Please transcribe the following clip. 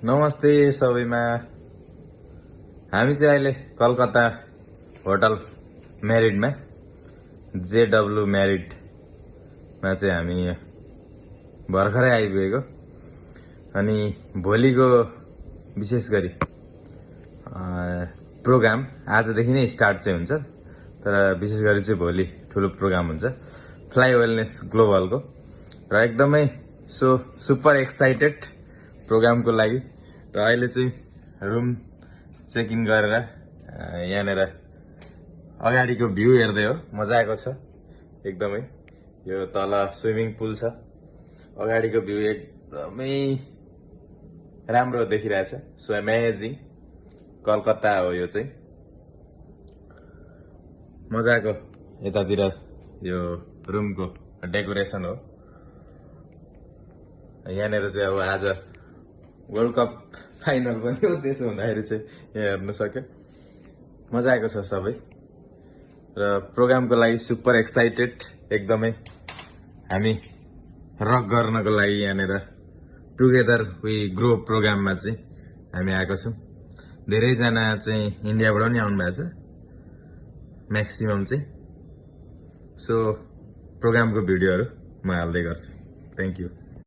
नमस्ते सबैमा। हामी चाहिँ अहिले कलकत्ता होटल म्यारिडमा जेडब्लु म्यारिडमा चाहिँ हामी भर्खरै आइपुगेको। अनि भोलिको विशेष गरी प्रोग्राम आजदेखि नै स्टार्ट चाहिँ हुन्छ, तर विशेष गरी चाहिँ भोलि ठुलो प्रोग्राम हुन्छ फ्लाइ वेलनेस ग्लोबलको। र एकदमै सुपर एक्साइटेड प्रोग्रामको लागि। र अहिले चाहिँ रुम चेक इन गरेर यहाँनिर अगाडिको भ्यू हेर्दै हो, मजाको छ एकदमै। यो तल स्विमिङ पुल छ, अगाडिको भ्यू एकदमै राम्रो देखिरहेछ। So amazing. कलकत्ता हो यो चाहिँ, मजाको। यतातिर यो रुमको डेकोरेसन हो। यहाँनिर चाहिँ अब आज वर्ल्ड कप फाइनल पनि हो, त्यसो हुँदाखेरि चाहिँ यहाँ हेर्न सक्यो। मजाको छ सबै। र प्रोग्रामको लागि सुपर एक्साइटेड एकदमै। हामी रक गर्नको लागि यहाँनिर टुगेदर वी ग्रो प्रोग्राममा चाहिँ हामी आएको छौँ। धेरैजना चाहिँ इन्डियाबाट पनि आउनु भएको छ, म्याक्सिमम चाहिँ। सो प्रोग्रामको भिडियोहरू म हाल्दै गर्छु। Thank you.